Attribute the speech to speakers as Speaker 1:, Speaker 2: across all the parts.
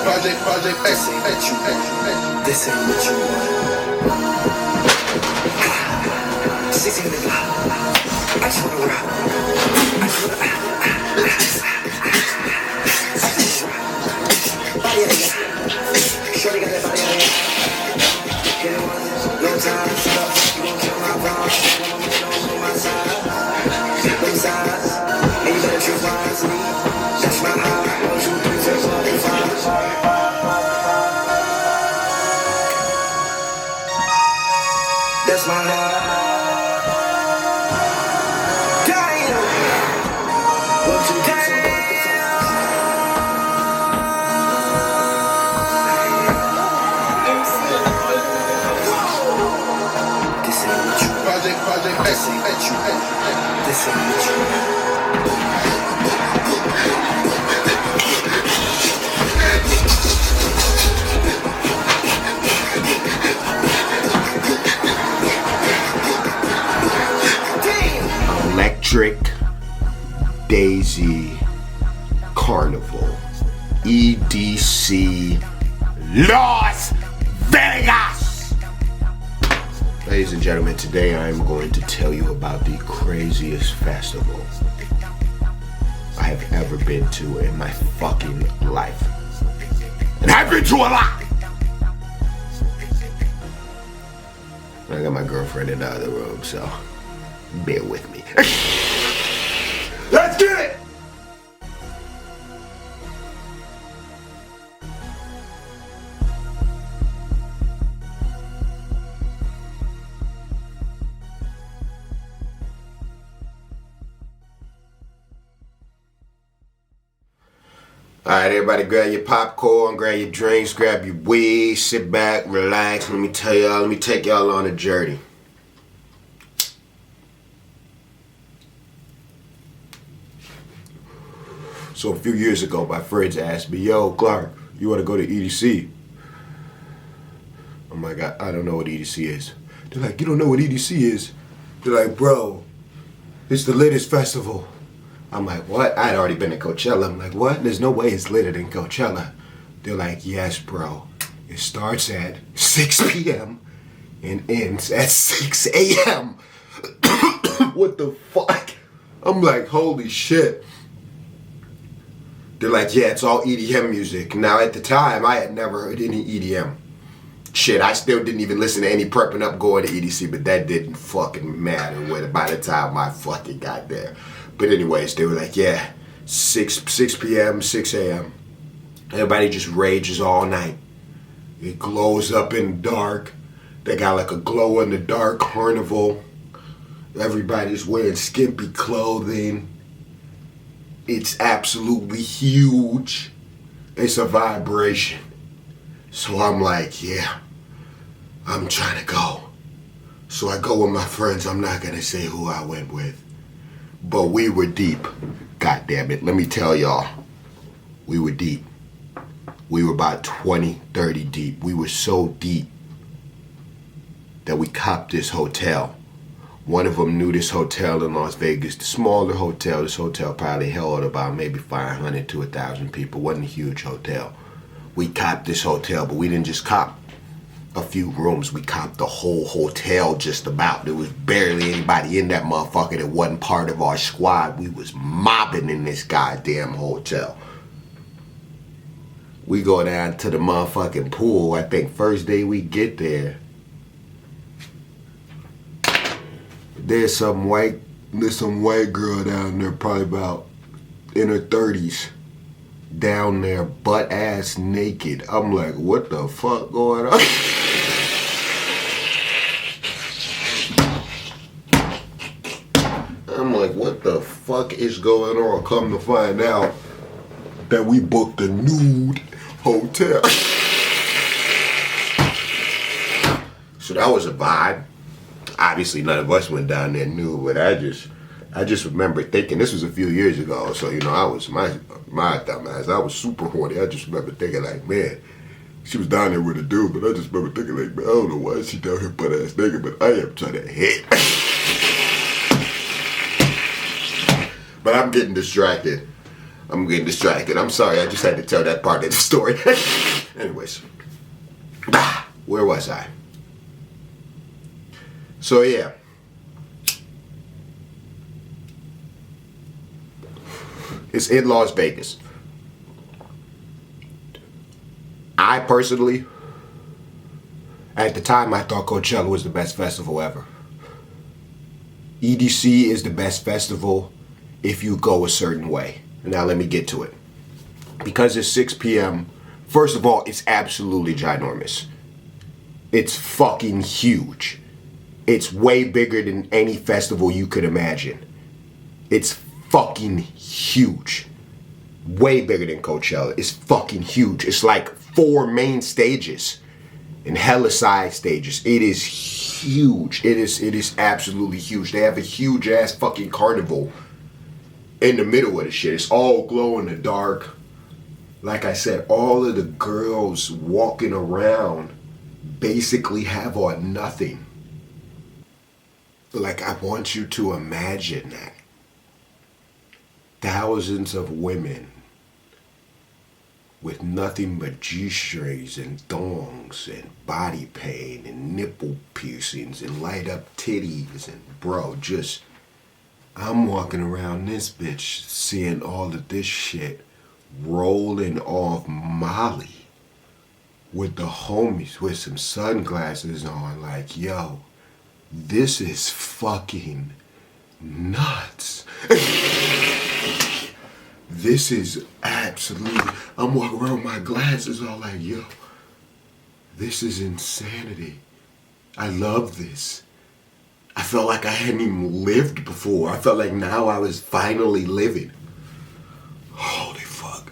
Speaker 1: Project X. This ain't what you want. 16 in the block. I just wanna rock. I just wanna body of the shorty got that body of the hit it once, no time, stop. You gon' kill my vibe. On my side, them sides. And you better choose wisely. That's my high. 1, 2, 3, 4, 5. That's my heart. Damn. 1, 2, 3, 4, 5. This ain't what you want. Project X. This ain't what you want.
Speaker 2: Electric Daisy Carnival, EDC, Las Vegas. Ladies and gentlemen, today I am going to tell you about the craziest festival I have ever been to in my fucking life. And I've been to a lot. I got my girlfriend in the other room, so bear with me. Let's get it! Alright, everybody grab your popcorn, grab your drinks, grab your weed, sit back, relax. Let me take y'all on a journey. So a few years ago, my friends asked me, yo, Clark, you want to go to EDC? I'm like, I don't know what EDC is. They're like, you don't know what EDC is? They're like, bro, it's the latest festival. I'm like, what? I had already been to Coachella. I'm like, what? There's no way it's later than Coachella. They're like, yes, bro. It starts at 6 p.m. and ends at 6 a.m. What the fuck? I'm like, holy shit. They're like, yeah, it's all EDM music. Now, at the time, I had never heard any EDM. Shit, I still didn't even listen to any Prepping Up going to EDC, but that didn't fucking matter by the time I fucking got there. But anyways, they were like, yeah, 6 p.m., 6 a.m. Everybody just rages all night. It glows up in the dark. They got like a glow-in-the-dark carnival. Everybody's wearing skimpy clothing. It's absolutely huge. It's a vibration. So I'm like, yeah, I'm trying to go. So I go with my friends. I'm not going to say who I went with. But we were deep. God damn it. Let me tell y'all. We were deep. We were about 20, 30 deep. We were so deep that we copped this hotel. One of them knew this hotel in Las Vegas, the smaller hotel. This hotel probably held about maybe 500 to 1,000 people. Wasn't a huge hotel. We copped this hotel, but we didn't just cop a few rooms. We copped the whole hotel just about. There was barely anybody in that motherfucker that wasn't part of our squad. We was mobbing in this goddamn hotel. We go down to the motherfucking pool. I think first day we get there, there's some white girl down there, probably about in her 30s, down there butt ass naked. I'm like, what the fuck going on? I'm like, what the fuck is going on? Come to find out that we booked a nude hotel. So that was a vibe. Obviously none of us went down there nude, but I just remember thinking, this was a few years ago, so you know, I was my dumbass. I was super horny. I just remember thinking like, man, she was down there with a dude, but I just remember thinking like, man, I don't know why she down here butt ass nigga, but I am trying to hit. But I'm getting distracted. I'm getting distracted. I'm sorry, I just had to tell that part of the story. Anyways. Where was I? So yeah. It's in Las Vegas. I personally, at the time, I thought Coachella was the best festival ever. EDC is the best festival if you go a certain way. Now let me get to it. Because it's 6 p.m., first of all, it's absolutely ginormous. It's fucking huge. It's way bigger than any festival you could imagine. It's fucking huge. Way bigger than Coachella. It's fucking huge. It's like 4 main stages and hella side stages. It is huge. It is absolutely huge. They have a huge ass fucking carnival in the middle of the shit. It's all glow in the dark. Like I said, all of the girls walking around basically have on nothing. Like, I want you to imagine that. Thousands of women with nothing but G-strings and thongs and body pain and nipple piercings and light up titties and just, I'm walking around this bitch seeing all of this shit rolling off Molly with the homies with some sunglasses on, like, yo, this is fucking nuts. This is absolutely, I'm walking around with my glasses all like, yo, this is insanity. I love this. I felt like I hadn't even lived before. I felt like now I was finally living. Holy fuck.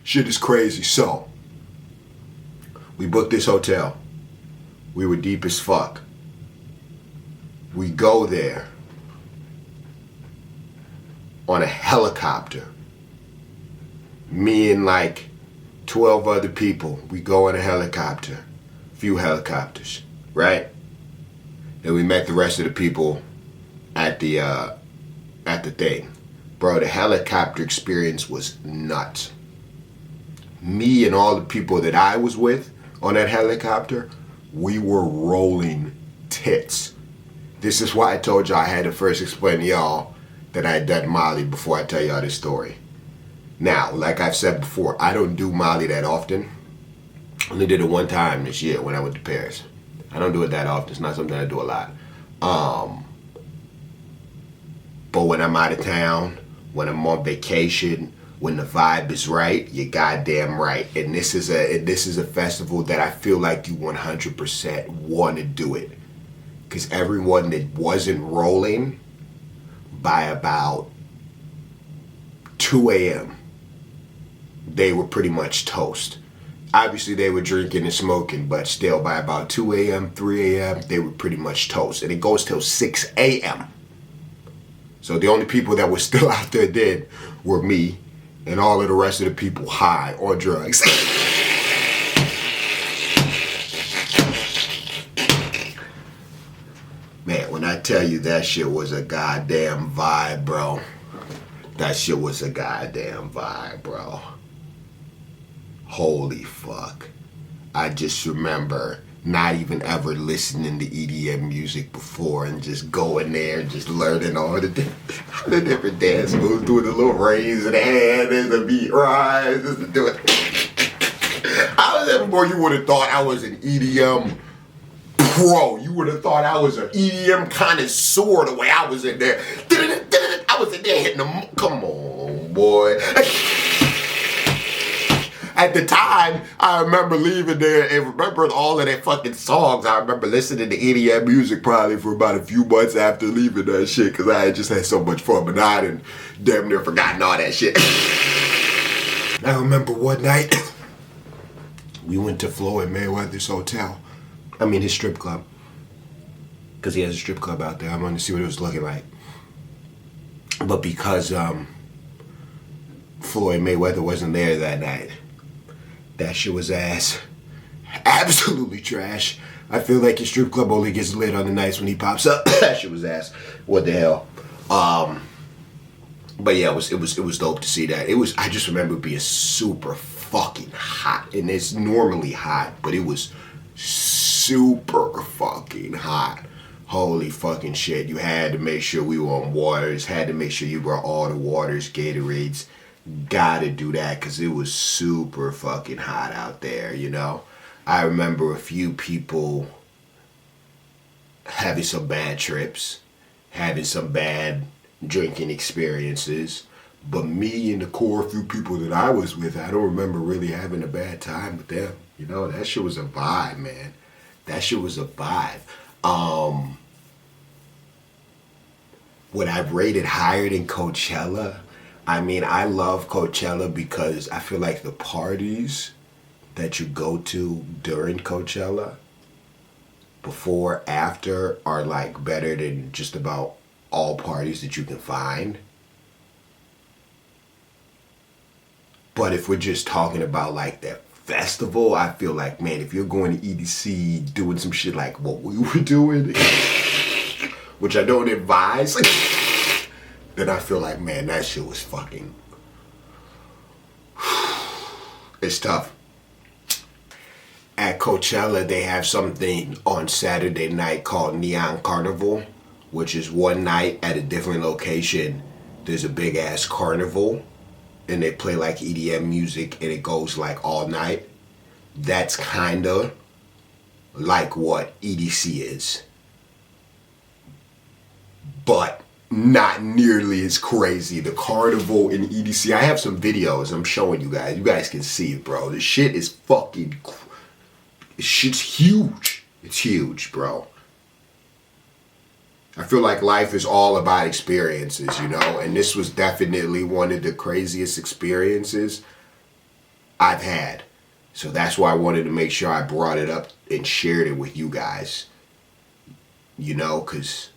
Speaker 2: Shit is crazy. So, we booked this hotel. We were deep as fuck. We go there on a helicopter. Me and like 12 other people. We go on a helicopter. Few helicopters, right? And we met the rest of the people at the thing. Bro, the helicopter experience was nuts. Me and all the people that I was with on that helicopter, we were rolling tits. This is why I told y'all I had to first explain to y'all that I had done Molly before I tell y'all this story. Now, like I've said before, I don't do Molly that often. I only did it one time this year when I went to Paris. I don't do it that often. It's not something I do a lot. But when I'm out of town, when I'm on vacation, when the vibe is right, you're goddamn right. And this is a festival that I feel like you 100% want to do it. Because everyone that wasn't rolling by about 2 a.m., they were pretty much toast. Obviously, they were drinking and smoking, but still, by about 2 a.m., 3 a.m., they were pretty much toast. And it goes till 6 a.m. So the only people that were still out there dead were me and all of the rest of the people high on drugs. Man, when I tell you that shit was a goddamn vibe, bro. That shit was a goddamn vibe, bro. Holy fuck. I just remember not even ever listening to EDM music before and just going there and just learning all the different dance moves, doing the little raise of the hand and the beat rise, just do it. I was there before. You would have thought I was an EDM pro. You would have thought I was an EDM connoisseur the way I was in there. I was in there hitting them. Come on, boy. At the time, I remember leaving there and remembering all of their fucking songs. I remember listening to EDM music probably for about a few months after leaving that shit because I had just had so much fun, but I had damn near forgotten all that shit. I remember one night, we went to Floyd Mayweather's hotel. I mean, his strip club. Because he has a strip club out there. I wanted to see what it was looking like. But because Floyd Mayweather wasn't there that night, that shit was ass. Absolutely trash. I feel like his strip club only gets lit on the nights when he pops up. That shit was ass. What the hell? But yeah, it was dope to see that. I just remember it being super fucking hot, and it's normally hot, but it was super fucking hot. Holy fucking shit! You had to make sure we were on waters. Had to make sure you brought all the waters, Gatorades. Gotta do that because it was super fucking hot out there. You know, I remember a few people having some bad trips, having some bad drinking experiences. But me and the core few people that I was with, I don't remember really having a bad time with them. You know, that shit was a vibe, man. That shit was a vibe. Would I rate it higher than Coachella? I mean, I love Coachella because I feel like the parties that you go to during Coachella, before, after, are like better than just about all parties that you can find. But if we're just talking about like that festival, I feel like, man, if you're going to EDC doing some shit like what we were doing, which I don't advise, then I feel like, man, that shit was fucking, it's tough. At Coachella, they have something on Saturday night called Neon Carnival, which is one night at a different location. There's a big ass carnival, and they play like EDM music, and it goes like all night. That's kinda like what EDC is, but not nearly as crazy. The carnival in EDC, I have some videos I'm showing you guys. You guys can see it, bro. This shit is fucking, shit's huge. It's huge, bro. I feel like life is all about experiences, you know, and this was definitely one of the craziest experiences I've had. So that's why I wanted to make sure I brought it up and shared it with you guys, you know, because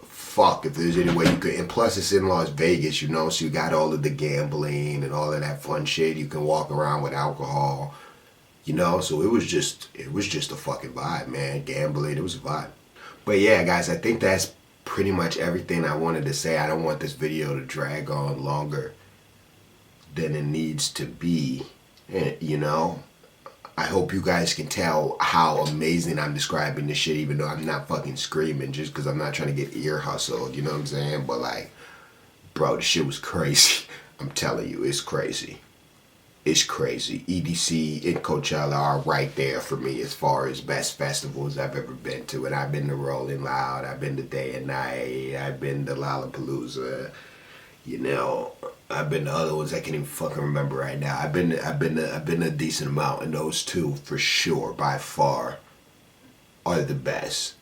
Speaker 2: fuck, if there's any way you could, and plus it's in Las Vegas, you know, so you got all of the gambling and all of that fun shit. You can walk around with alcohol, you know, so it was just a fucking vibe, man. Gambling, it was a vibe. But yeah, guys, I think that's pretty much everything I wanted to say. I don't want this video to drag on longer than it needs to be, you know. I hope you guys can tell how amazing I'm describing this shit, even though I'm not fucking screaming, just because I'm not trying to get ear hustled, you know what I'm saying? But like, bro, the shit was crazy. I'm telling you, it's crazy. It's crazy. EDC and Coachella are right there for me as far as best festivals I've ever been to. And I've been to Rolling Loud, I've been to Day and Night, I've been to Lollapalooza, you know, I've been to other ones I can't even fucking remember right now. I've been a decent amount, and those two for sure, by far, are the best.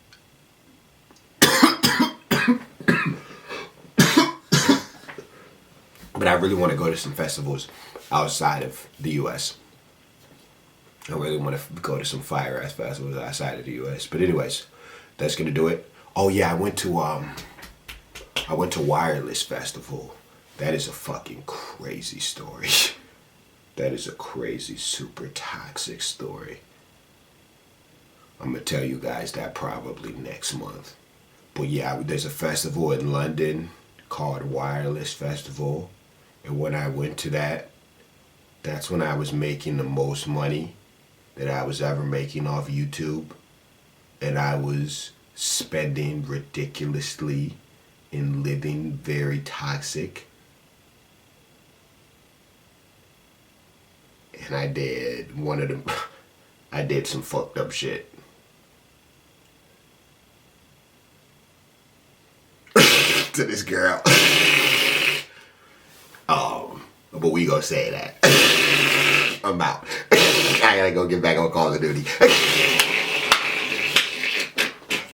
Speaker 2: But I really want to go to some festivals outside of the U.S. I really want to go to some fire ass festivals outside of the U.S. But anyways, that's gonna do it. Oh yeah, I went to Wireless Festival. That is a fucking crazy story. That is a crazy, super toxic story. I'm gonna tell you guys that probably next month. But yeah, there's a festival in London called Wireless Festival. And when I went to that, that's when I was making the most money that I was ever making off YouTube. And I was spending ridiculously and living very toxic. And I did I did some fucked up shit. To this girl. But we gonna say that. I'm out. I gotta go get back on Call of Duty.